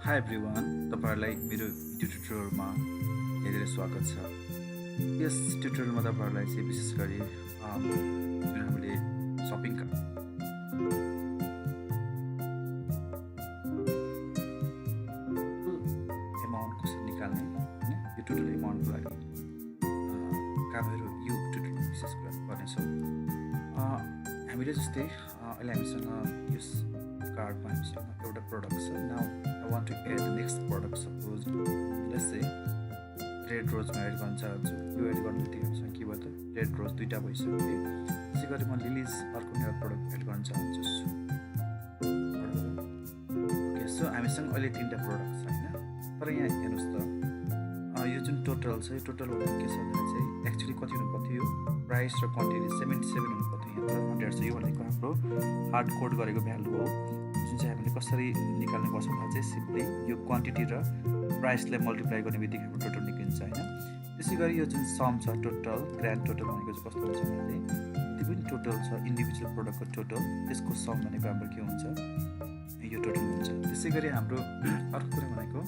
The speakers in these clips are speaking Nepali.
Hi everyone, तपाईहरुलाई मेरो भिडियो ट्युटोरियलमा धेरै स्वागत छ। यस ट्युटोरियलमा तपाईहरुलाई चाहिँ विशेष गरी जुन हामीले शपिङ एमाउन्ट कसरी निकाल्ने हैन यो टोटल एमाउन्टको लागि कामहरु यो ट्युटोरियलमा विशेष गर्नेछौँ। हामीले जस्तै अहिले हामीसँग यस कार्डमा हामीसँग एउटा प्रोडक्ट छ। Now I want to add the next product. Suppose let's say red rose ma add गर्न चाहन्छु। यो एड गर्न बित्तिकै हामीसँग के भयो त रेड रोज दुईटा भइसक्यो। त्यसै गरी म लिलिज अर्को एउटा प्रोडक्ट एड गर्न चाहन्छु। ओके सो हामीसँग अहिले तीनटा प्रोडक्ट छ हैन। तर यहाँ हेर्नुस् त यो जुन टोटल छ यो टोटल भन्दा के छ भने चाहिँ एक्चुअली कति हुनु पर्थ्यो यो प्राइस र क्वान्टिटी 77 हुनु पर्थ्यो। यहाँ त 100 छ। यो भनेको हाम्रो हार्ड कोड गरेको भ्यालु हो। जुन चाहिँ हामीले कसरी निकाल्ने पर्छ भन्दा चाहिँ सिम्पली यो क्वान्टिटी र प्राइसलाई मल्टिप्लाई गर्ने बित्तिकै हाम्रो टोटल निस्किन्छ हैन। त्यसै गरी यो जुन सम छ टोटल ग्रान्ड टोटल भनेको चाहिँ कस्तो हुन्छ भने चाहिँ जति पनि टोटल छ इन्डिभिजुअल प्रोडक्टको टोटल त्यसको सम भनेको हाम्रो के हुन्छ यो टोटल हुन्छ। त्यसै गरी हाम्रो अर्को कुरा भनेको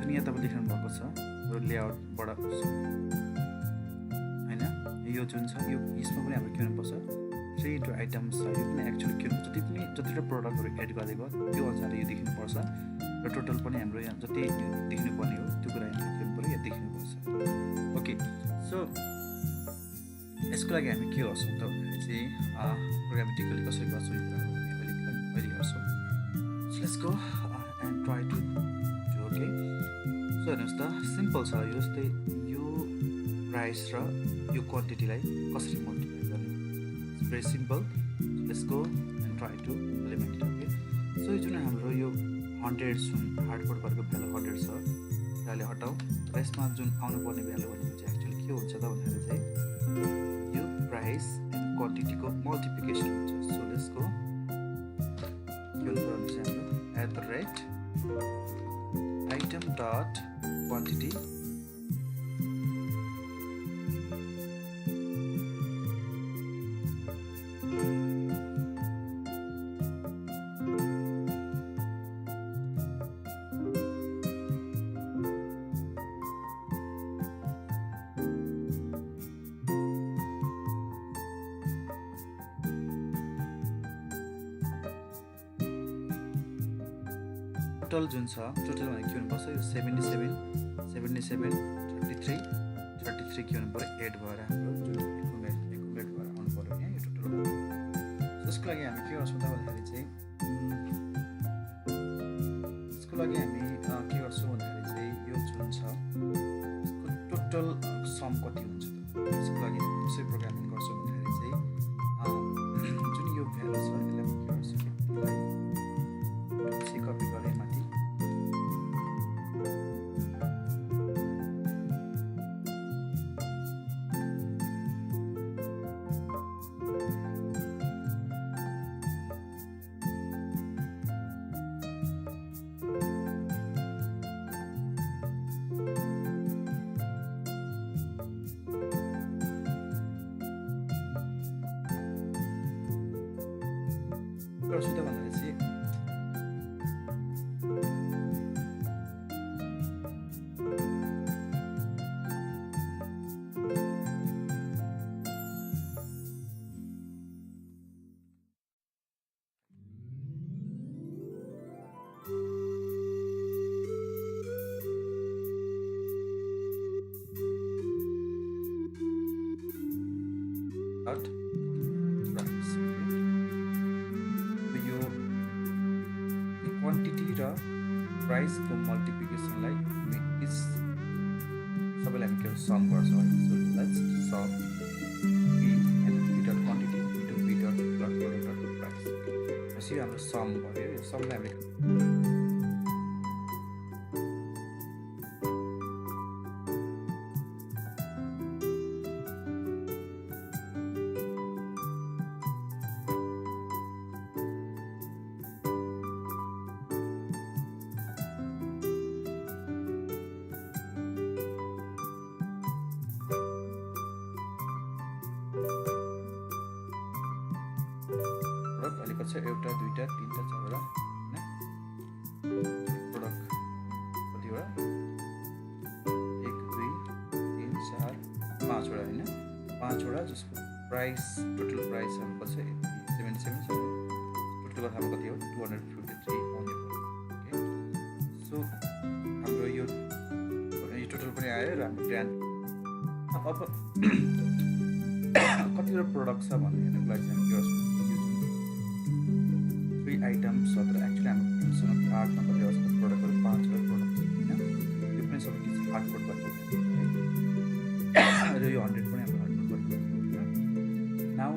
जुन यहाँ तपाईले लेख्नु भएको छ यो लेआउटबाट हैन यो जुन छ यो यसमा पनि हाम्रो के हुनुपर्छ 3 into आइटम्स छ। यो पनि एक्चुअली के हुन्छ जतिवटा प्रोडक्टहरु एड गरेको त्यो अनुसारले यो देखिनुपर्छ र टोटल पनि हाम्रो यहाँ जति देखिनुपर्ने हो त्यो कुरा यहाँ लेख्नु पर्यो या देखिनुपर्छ। ओके सो यसको लागि हामी के गर्छौँ त भन्दाखेरि चाहिँ प्रोग्रामेटिकली कसरी गर्छौँ यो कुरा हामी अहिले गर्छौँ। So let's go and try to do okay. So हेर्नुस् त सिम्पल छ यो जस्तै यो प्राइस र यो क्वान्टिटीलाई कसरी मल्टिप्लाई गर्ने very simple. So let's go and try to implement it. Okay. So जुन हाम्रो यो 100 जुन हार्ड कोड गरेको भ्यालु 100 छ त्यसलाई हटाऊ र यसमा जुन आउनु पर्ने भ्यालु भनेको चाहिँ एक्चुअली के हुन्छ त भन्दाखेरि चाहिँ यो प्राइस एन्ड क्वान्टिटीको मल्टिप्लिकेसन हुन्छ। सो लेट्स गो के हुन्छ चाहिँ हाम्रो @item डट क्वान्टिटी टोटल जुन छ टोटल भने के हुनुपर्छ यो 77 33 के हुनु पर्यो एड भएर हाम्रो जुन एकुमुलेट भएर आउनु पर्यो यहाँ यो टोटल हो। त्यसको लागि हामी के गर्छौँ त भन्दाखेरि चाहिँ यसको लागि हामी के गर्छौँ भन्दाखेरि चाहिँ यो जुन छ यसको टोटल सम कति हुन्छ त यसको लागि कसरी प्रोग्रामिङ गर्छौँ भन्दाखेरि चाहिँ जुन यो भ्यालु छ यसलाई के गर्छौँ यसलाई कपी गरेँ माथि गर्छु त भन्दाखेरि चाहिँ क्वान्टिटी र प्राइसको मल्टिप्लिकेसनलाई हामी सबैलाई हामी के सम गर्छौँ है। So let's sum p and p dot quantity into p dot plus product dot price. यसो हाम्रो सम भयो। यो समलाई हामीले एउटा दुईटा तीनटा चारवटा हैन प्रोडक्ट 5वटा जसको प्राइस टोटल प्राइस हाम्रो कति छ 77 छ टोटल गर्दा हाम्रो कति हो 253 आउने भयो ओके सो हाम्रो यो टोटल पनि आयो र हाम्रो ब्रान्ड अब कतिवटा प्रोडक्ट छ भन्ने हेर्नुको लागि चाहिँ के गर्छौँ यो जुन 3 आइटम्स छ तर एक्चुअली हामीसँग कार्डमा कतिवटा छ प्रोडक्टहरू 5वटा प्रोडक्ट छ होइन यो पनि सबै के हार्ड कोड गरेको र यो 100 पनि हाम्रो हार्ड कोड गरेको होइन नाउ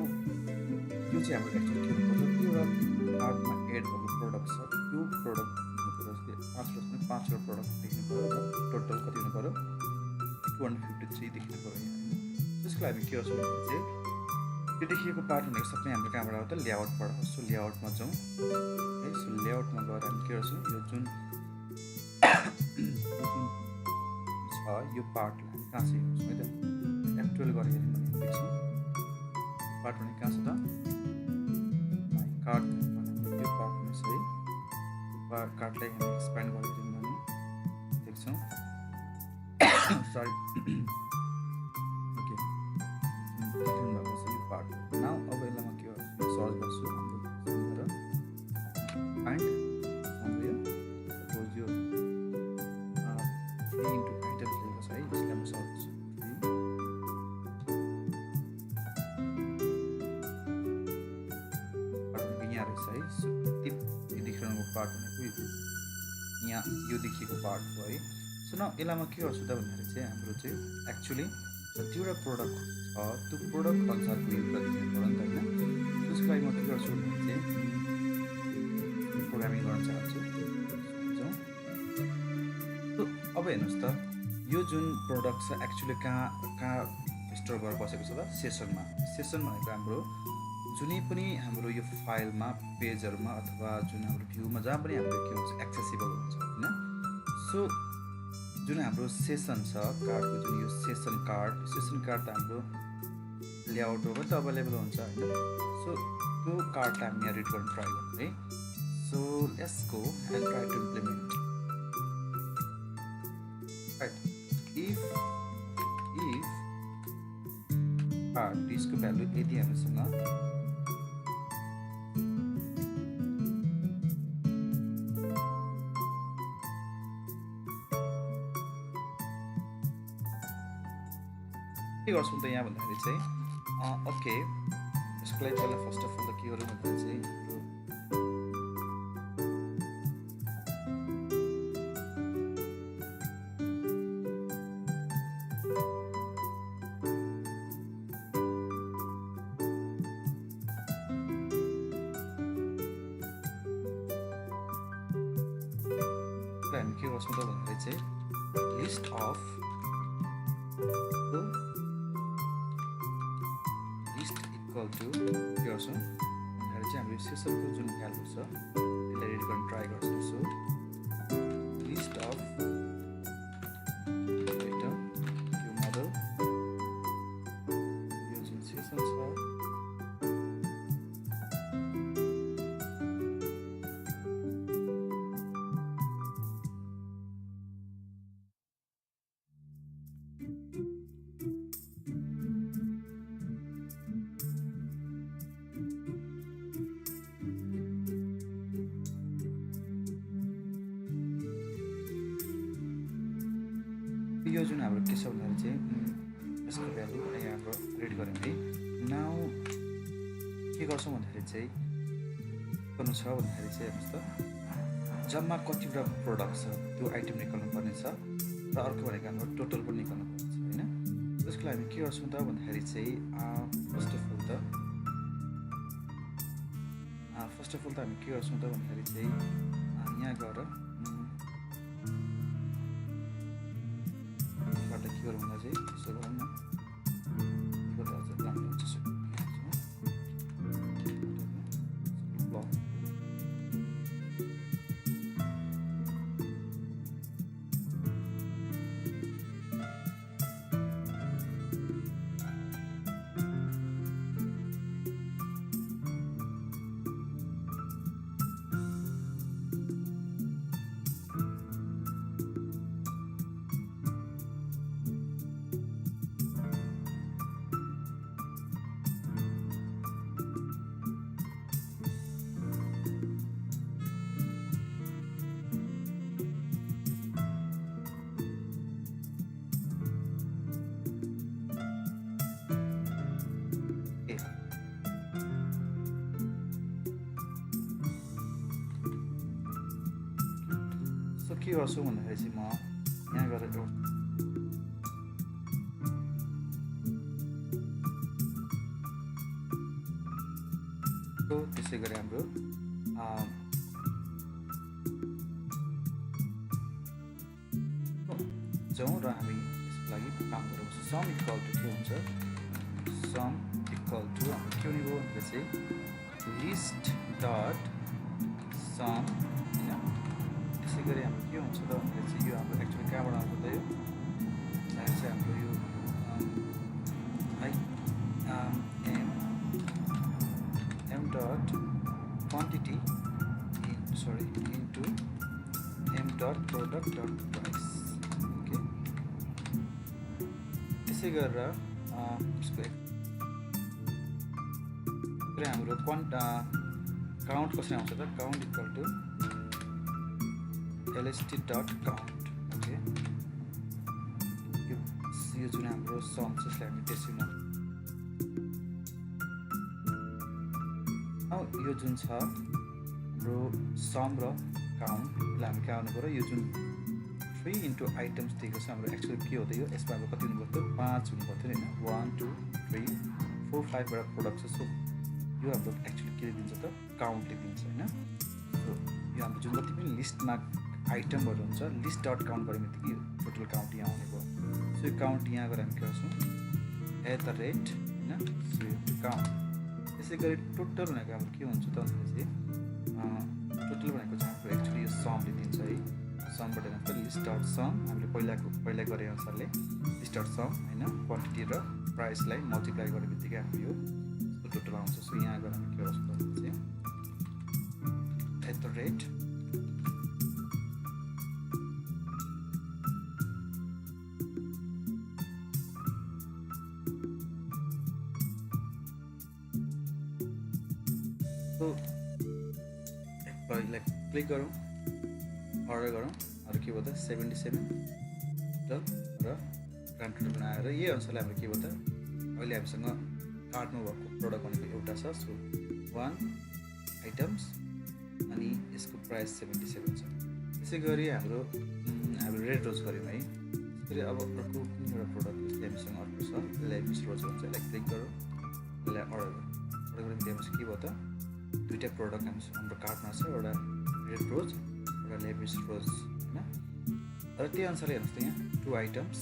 यो चाहिँ हाम्रो एक्चुअली के हुनुपर्छ एउटा कार्डमा एड भएको प्रोडक्ट छ त्यो प्रोडक्ट हुनुपर्छ 5वटा प्रोडक्ट देख्नु पऱ्यो र टोटल कति हुनु पऱ्यो 253 देख्नु पऱ्यो त्यसको लागि के गर्छौँ भने चाहिँ त्यो देखिएको पार्ट भनेको सबै हाम्रो कहाँबाट आउँछ लेआउटबाट सो लेआउटमा जाउँ है सो लेआउटमा गएर हामी के गर्छौँ यो जुन छ यो पार्टलाई हामी कहाँ चाहिँ हेर्छौँ है त F12 गरेर हेऱ्यौँ भने देख्छौँ पार्ट भने कहाँ छ त कार्ड यो पार्ट पनि छ है कार्डलाई हामी एक्सप्यान्ड गरेर हेऱ्यौँ भने देख्छौँ सरी ओके देख्नु भएको छ यो पार्ट नाउ अब यसलाई म के गर्छु सर्च गर्छु हाम्रो फाइन्ड हाम्रो यो सपोज यो 3 इन्टु आइटम्स लेखेको छ है यसलाई म सर्च गर्छु यहाँ रहेछ है यो देखिरहेको पार्ट भनेको यहाँ यो देखिएको पार्ट हो है सो न यसलाई म के गर्छु त भन्दाखेरि चाहिँ हाम्रो चाहिँ एक्चुअली कतिवटा प्रोडक्ट छ त्यो प्रोडक्ट अनुसारको एउटा देख्नु पऱ्यो नि त होइन त्यसको लागि म के गर्छु भने चाहिँ प्रोग्रामिङ गर्न चाहन्छु अब हेर्नुहोस् त यो जुन प्रोडक्ट छ एक्चुअली कहाँ स्टोर भएर बसेको छ त सेसनमा सेसन भनेको हाम्रो जुनै पनि हाम्रो यो फाइलमा पेजहरूमा अथवा जुन हाम्रो भ्यूमा जहाँ पनि हाम्रो के हुन्छ एक्सेसिबल हुन्छ होइन सो जुन हाम्रो सेसन छ कार्डको जुन यो सेसन कार्ड त हाम्रो लेआउटमा त अभाइलेबल हुन्छ होइन सो त्यो कार्डलाई हामी यहाँ रिड गर्न ट्राई गर्छौँ है so let's go and try to implement right if card यसको भ्यालु यदि हामीसँग के गर्छौँ त यहाँ भन्दाखेरि चाहिँ ओके यसको लागि पहिला फर्स्ट अफ अल त के गरौँ भन्दाखेरि चाहिँ हामी के गर्छौँ त भन्दाखेरि चाहिँ लिस्ट अफ इक्वल टु के गर्छौँ भन्दाखेरि चाहिँ हाम्रो सेसनको जुन भ्यालु छ त्यसलाई रिड गर्न ट्राई गर्छौँ सो लिस्ट अफ आइटम यो मोडल यो जुन सेसन छ यो जुन हाम्रो के छ भन्दाखेरि चाहिँ यसको भ्यालु यहाँ हाम्रो रिड गऱ्यौँ है नाउ के गर्छौँ भन्दाखेरि चाहिँ गर्नु छ भन्दाखेरि चाहिँ हेर्नुहोस् त जम्मा कतिवटा प्रोडक्ट छ त्यो आइटम निकाल्नु पर्ने छ र अर्को भनेको हाम्रो टोटल पनि निकाल्नु पर्ने छ होइन त्यसको लागि हामी के गर्छौँ त भन्दाखेरि चाहिँ फर्स्ट अफ अल त हामी के गर्छौँ त भन्दाखेरि चाहिँ यहाँ गएर के गरौँ भन्दा चाहिँ यसो गरौँ न राम्रो हुन्छ सो के गर्छु भन्दाखेरि चाहिँ म यहाँ गएर एउटा त्यसै गरी हाम्रो जाउँ र हामी यसको लागि काम गरौँ। सम इक्वल टु के हुन्छ, सम इक्वल टु हाम्रो के हुने भयो भन्दा चाहिँ लिस्ट डट सम होइन। त्यसै गरी हाम्रो के हुन्छ त भन्दा चाहिँ यो हाम्रो एक्चुअली कहाँबाट आउँछ त यो चाहिँ हाम्रो यो m dot quantity into m dot product dot price। Okay, त्यसै गरेर यसको हाम्रो काउन्ट कसरी आउँछ त, count equal to lst dot count। Okay, यो जुन हाम्रो सम छ यसलाई हामी डेसिमल, यो जुन छ हाम्रो सम र काउन्टलाई हामी कहाँ आउनु पऱ्यो, यो जुन 3 इन्टु आइटम्स दिएको छ हाम्रो एक्चुअली के हो त यो, यसमा अब कति हुनु पर्थ्यो, 5 हुनु पर्थ्यो होइन, 1 2 3 4 5बाट प्रोडक्ट छ। सो यो हाम्रो एक्चुअली के दिन्छ त, काउन्टले दिन्छ होइन। सो यो हाम्रो जुन जति पनि लिस्टमा आइटमहरू हुन्छ लिस्ट डट काउन्ट गर्ने बित्तिकै टोटल काउन्ट यहाँ आउने भयो। सो यो काउन्ट यहाँ गएर हामी के गर्छौँ, @ होइन, सो यो काउन्ट। त्यसै गरी टोटल भनेको हाम्रो के हुन्छ त भन्दाखेरि चाहिँ टोटल भनेको चाहिँ हाम्रो एक्चुअली यो समले दिन्छ है, समबाट हेर्नु लिस्ट डट सम हामीले पहिला गरे अनुसारले लिस्ट डट सम होइन, क्वान्टिटी र प्राइसलाई मल्टिप्लाई गर्ने बित्तिकै हाम्रो यो टोटल आउँछ। सो यहाँ गएर हामी के गर्छौँ चाहिँ @ सो एकपल्ट क्लिक गरौँ, अर्डर गरौँ, अरू के भयो त 77 टोटल र ग्रान्ड टोटल बनाएर यही अनुसारले हाम्रो के भयो त अहिले हामीसँग कार्टमा भएको प्रोडक्ट भनेको एउटा छ। सो 1 आइटम्स अनि यसको प्राइस 77 छ। त्यसै गरी हाम्रो रेड रोज गऱ्यौँ है। त्यसरी अब अर्को कुनै एउटा प्रोडक्ट हामीसँग अर्को छ, यसलाई मिस रोज भन्छ, यसलाई क्लिक गरौँ, यसलाई अर्डर गरेर दिएपछि के भयो त दुईवटा प्रोडक्ट हाम्रो कार्टमा छ, एउटा रेड रोज एउटा लेभिस रोज होइन। र त्यही अनुसारले हेर्नुहोस् त यहाँ 2 आइटम्स,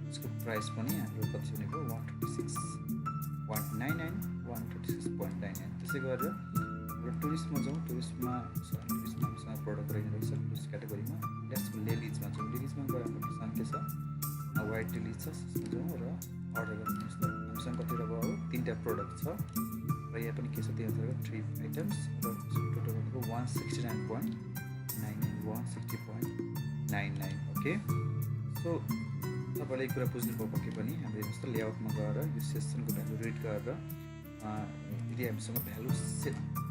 यसको प्राइस पनि हाम्रो कति हुने भयो 136.99 136.99। त्यसै गरेर हाम्रो टुरिस्टमा जाउँ, टुरिस्टमा हामीसँग प्रोडक्ट रहेको छ टुरिस्ट क्याटेगोरीमा, यसको लेलिजमा जाउँ, लेलिजमा गएर हामीसँग के छ वाइट लेलिज छ, त्यसमा जाउँ र अर्डर गर्नुहोस् त। हामीसँग कतिवटा भयो 3टा प्रोडक्ट छ र यहाँ पनि के छ त्यही अनुसार 3 आइटम्स र टोटल भनेको 169.99 160.99। ओके, सो तपाईँले एक कुरा बुझ्नुभयो पक्कै पनि। हाम्रो हेर्नुहोस् त लेआउटमा गएर यो सेसनको भ्यालु रिड गरेर यदि हामीसँग भ्यालु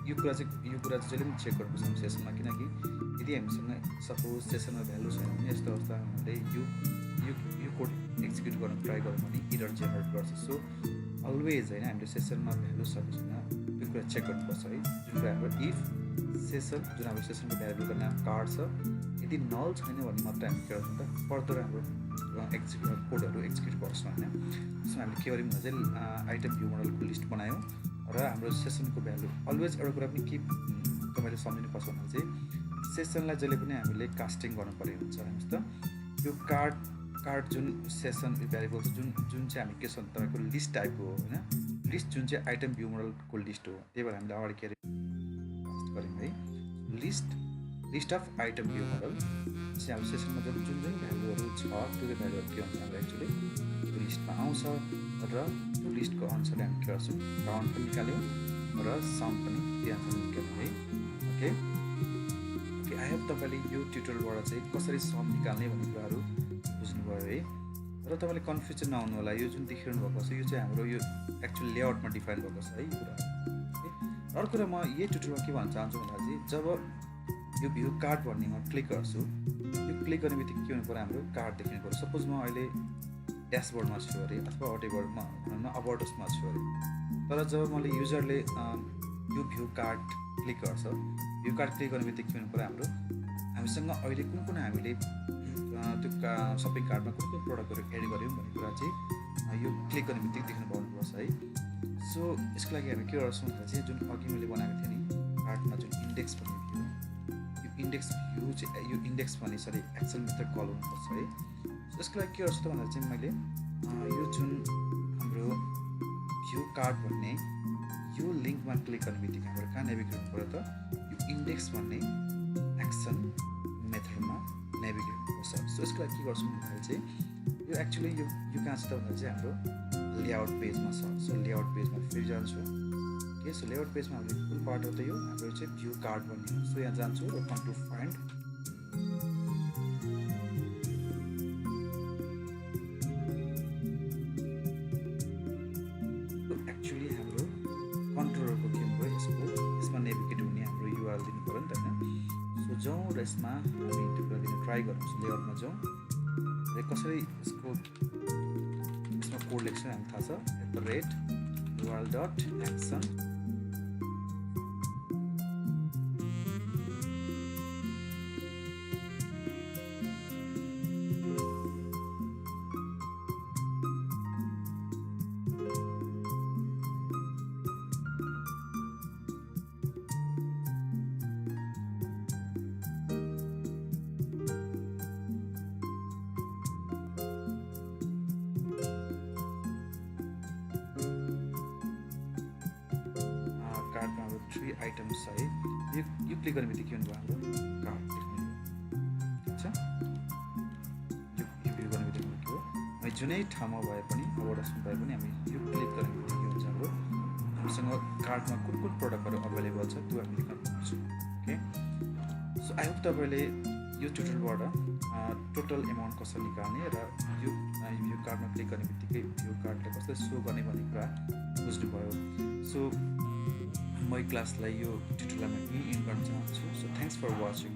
यो कुरा चाहिँ जहिले पनि चेक गर्नुपर्छ हाम्रो सेसनमा, किनकि यदि हामीसँग सपोज सेसनमा भ्यालु छैन भने यस्तो अवस्था हामीले यो कोड एक्जिक्युट गर्न ट्राई गऱ्यौँ भने एरर जेनेरेट गर्छ। सो अलवेज होइन हामीले सेसनमा भ्यालु सकेको छैन त्यो कुरा चेक गर्नुपर्छ है। जुन कुरा हाम्रो इफ सेसन जुन हाम्रो सेसनको भ्यालुको नाम कार्ड छ यदि नल छैन भने मात्र हामी के गर्छौँ त फर्दर हाम्रो कोडहरू एक्जिक्युट गर्छौँ होइन। सो हामीले के गर्यौँ भने चाहिँ आइटम भ्यू मोडलको लिस्ट बनायौँ र हाम्रो सेसनको भ्यालु अलवेज एउटा कुरा पनि के तपाईँले सम्झिनुपर्छ भने चाहिँ सेसनलाई जहिले पनि हामीले कास्टिङ गर्नुपर्ने हुन्छ। हेर्नुहोस् त यो कार्ड जुन सेसन भ्यारिएबल छ जुन चाहिँ हामी के छ तपाईँको लिस्ट टाइपको हो होइन, लिस्ट जुन चाहिँ आइटम भ्यू मोडलको लिस्ट हो, त्यही भएर हामीले अगाडि के अरे गऱ्यौँ है list of item view model चाहिँ हाम्रो सेसनमा जुन भ्यालुहरू छ त्यो भ्यालुहरू के हुन्छ हाम्रो एक्चुअली त्यो लिस्टमा आउँछ र त्यो लिस्टको अनुसारले हामी के गर्छौँ काउन्ट पनि निकाल्यौँ र सम पनि त्यही अनुसार निकाल्यौँ है। ओके, आई होप तपाईँले यो ट्युटोरियलबाट चाहिँ कसरी सम निकाल्ने भन्ने कुराहरू बुझ्नुभयो है। र तपाईँले कन्फ्युजन नहुनु होला, यो जुन देखिरहनु भएको छ यो चाहिँ हाम्रो यो एक्चुअल लेआउटमा डिफाइन भएको छ है यो कुरा। अर्को कुरा म यही ट्युटोरियलमा के भन्न चाहन्छु भन्दा चाहिँ जब यो भ्यू कार्ड भन्नेमा क्लिक गर्छु, यो क्लिक गर्ने बित्तिकै के हुनु पऱ्यो हाम्रो कार्ड देखिनु पऱ्यो। सपोज म अहिले ड्यासबोर्डमा छु अरे अथवा वटेभरमा भनौँ न अबाउटसमा छु अरे, तर जब मैले युजरले यो भ्यू कार्ड क्लिक गर्छ, भ्यू कार्ड क्लिक गर्ने बित्तिकै के हुनु पऱ्यो हामीसँग अहिले कुन हामीले त्यो सपिङ कार्टमा कुन प्रडक्टहरू एड गऱ्यौँ भन्ने कुरा चाहिँ यो क्लिक गर्ने बित्तिकै देख्नु पाउनुपर्छ है। सो यसको लागि हामी के गर्छौँ भन्दा चाहिँ जुन अघि मैले बनाएको थिएँ नि कार्टमा जुन इन्डेक्स भन्ने भ्यू, यो इन्डेक्स भ्यू चाहिँ यो इन्डेक्स भन्ने एक्सेल मेथड कल हुनुपर्छ है। सो यसको लागि के गर्छु त भन्दा चाहिँ मैले यो जुन हाम्रो भ्यू कार्ट भन्ने यो लिङ्कमा क्लिक गर्ने बित्तिकै हाम्रो कहाँ नेभिगेट हुनु पऱ्यो त यो इन्डेक्स भन्ने एक्सन मेथडमा नेभिगेट हुनुपर्छ। सो यसको लागि के गर्छौँ भन्दाखेरि चाहिँ यो एक्चुअली यो कहाँ छ त भन्दा चाहिँ हाम्रो लेआउट पेजमा छ। सो लेआउट पेजमा फेरि जान्छु ओके। सो लेआउट पेजमा हामीले कुन पार्ट हो त यो हाम्रो चाहिँ भ्यू कार्ड भन्ने हो। सो यहाँ जान्छु र कम टु फाइन्ड एक्चुअली हाम्रो कन्ट्रोलरको के भयो यसमा नेभिगेट हुने हाम्रो युआरएल दिनु पऱ्यो नि त होइन। सो जाउँ र यसमा हामी त्यो कुरा दिन ट्राई गरौँ। सो लेआउटमा जाउँ र कसरी यसमा कोड लेख्छ हामी थाहा छ @url.action कार्डमा हाम्रो 3 आइटम्स छ है। यो क्लिक गर्ने बित्तिकै के हुनुभयो हाम्रो कार्ड देख्ने ठिक छ। यो भ्यू गर्ने बित्तिकै के हो हामी जुनै ठाउँमा भए पनि अबडसमा भए पनि हामी यो क्लिक गर्ने बित्तिकै के हुन्छ हामीसँग कार्डमा कुन प्रडक्टहरू अभाइलेबल छ त्यो हामी देख्न पाउँछौँ ओके। सो आई होप तपाईँले यो ट्युटोरियलबाट टोटल एमाउन्ट कसरी निकाल्ने र यो भ्यू कार्डमा क्लिक गर्ने बित्तिकै भ्यू कार्डले कसरी सो गर्ने भन्ने कुरा बुझ्नुभयो। सो म क्लासलाई यो ट्युटोरियलमा यहीँ इन्ड गर्न चाहन्छु। So thanks for watching.